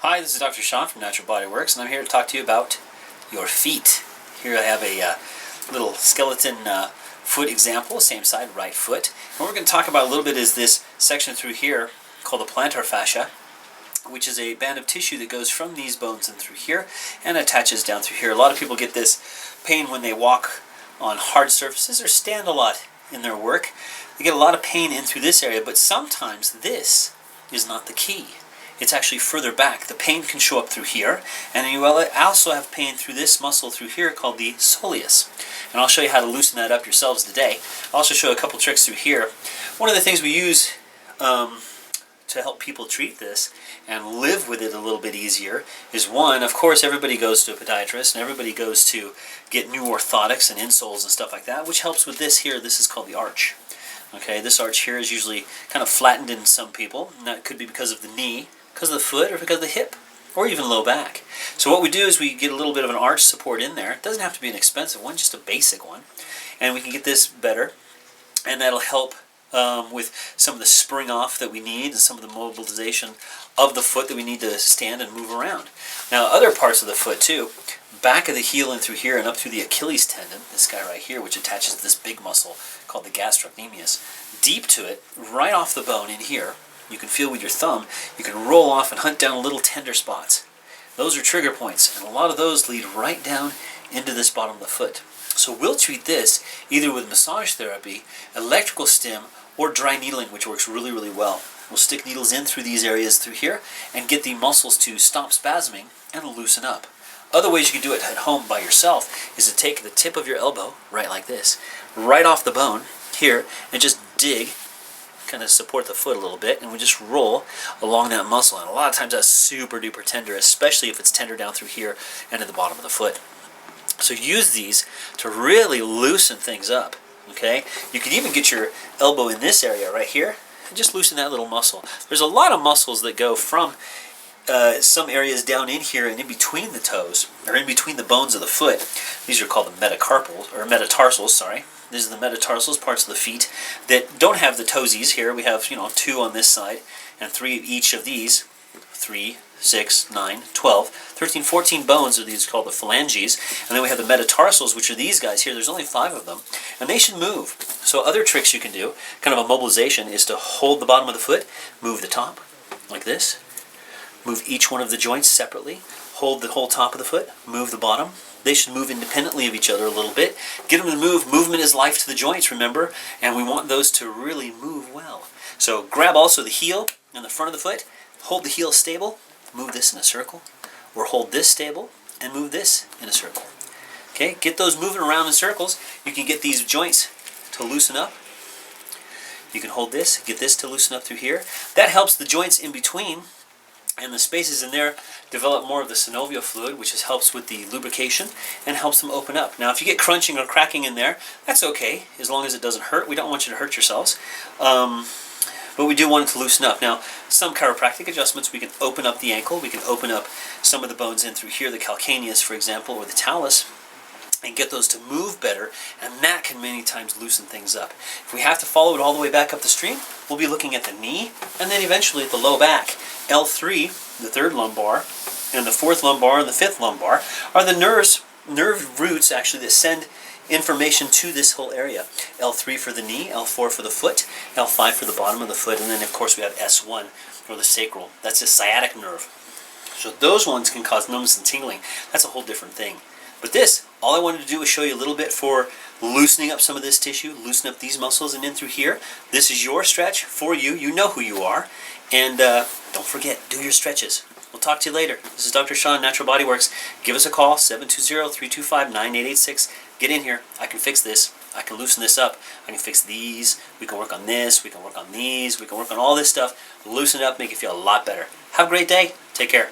Hi, this is Dr. Sean from Natural Body Works, and I'm here to talk to you about your feet. Here I have a little skeleton foot example, same side, right foot. And what we're going to talk about a little bit is this section through here called the plantar fascia, which is a band of tissue that goes from these bones and through here and attaches down through here. A lot of people get this pain when they walk on hard surfaces or stand a lot in their work. They get a lot of pain in through this area, but sometimes this is not the key. It's actually further back. The pain can show up through here, and you will also have pain through this muscle through here called the soleus. And I'll show you how to loosen that up yourselves today. I'll also show you a couple tricks through here. One of the things we use to help people treat this and live with it a little bit easier is, one, of course, everybody goes to a podiatrist and everybody goes to get new orthotics and insoles and stuff like that, which helps with this here. This is called the arch. Okay, this arch here is usually kind of flattened in some people, and that could be because of the knee, because of the foot, or because of the hip, or even low back. So what we do is we get a little bit of an arch support in there. It doesn't have to be an expensive one, just a basic one. And we can get this better, and that'll help with some of the spring off that we need and some of the mobilization of the foot that we need to stand and move around. Now other parts of the foot too, back of the heel and through here and up through the Achilles tendon, this guy right here, which attaches to this big muscle called the gastrocnemius, deep to it, right off the bone in here, you can feel with your thumb, you can roll off and hunt down little tender spots. Those are trigger points, and a lot of those lead right down into this bottom of the foot. So we'll treat this either with massage therapy, electrical stim, or dry needling, which works really, really well. We'll stick needles in through these areas through here and get the muscles to stop spasming and loosen up. Other ways you can do it at home by yourself is to take the tip of your elbow, right like this, right off the bone here, and just dig, kind of support the foot a little bit, and we just roll along that muscle. And a lot of times that's super duper tender, especially if it's tender down through here and at the bottom of the foot. So use these to really loosen things up. Okay, you can even get your elbow in this area right here and just loosen that little muscle. There's a lot of muscles that go from some areas down in here and in between the toes, or in between the bones of the foot. These are called the metacarpals, or metatarsals, sorry. These are the metatarsals, parts of the feet that don't have the toesies here. We have, 2 on this side and 3 of each of these. 3, 6, 9, 12, 13, 14 bones are these called the phalanges. And then we have the metatarsals, which are these guys here. There's only 5 of them, and they should move. So other tricks you can do, kind of a mobilization, is to hold the bottom of the foot, move the top, like this. Move each one of the joints separately. Hold the whole top of the foot, move the bottom. They should move independently of each other a little bit. Get them to move. Movement is life to the joints, remember? And we want those to really move well. So grab also the heel and the front of the foot. Hold the heel stable. Move this in a circle. Or hold this stable and move this in a circle. Okay, get those moving around in circles. You can get these joints to loosen up. You can hold this, get this to loosen up through here. That helps the joints in between and the spaces in there develop more of the synovial fluid, which helps with the lubrication and helps them open up. Now if you get crunching or cracking in there, that's okay, as long as it doesn't hurt. We don't want you to hurt yourselves. But we do want it to loosen up. Now, some chiropractic adjustments, we can open up the ankle, we can open up some of the bones in through here, the calcaneus, for example, or the talus, and get those to move better, and that can many times loosen things up. If we have to follow it all the way back up the stream, we'll be looking at the knee, and then eventually at the low back. L3, the 3rd lumbar, and the 4th lumbar, and the 5th lumbar, are the nerve roots, actually, that send information to this whole area. L3 for the knee, L4 for the foot, L5 for the bottom of the foot, and then of course we have S1, or the sacral. That's the sciatic nerve. So those ones can cause numbness and tingling. That's a whole different thing. But this, all I wanted to do was show you a little bit for loosening up some of this tissue, loosen up these muscles and in through here. This is your stretch for you. You know who you are. And don't forget, do your stretches. We'll talk to you later. This is Dr. Sean, Natural Body Works. Give us a call, 720-325-9886. Get in here. I can fix this. I can loosen this up. I can fix these. We can work on this. We can work on these. We can work on all this stuff. Loosen it up, make you feel a lot better. Have a great day. Take care.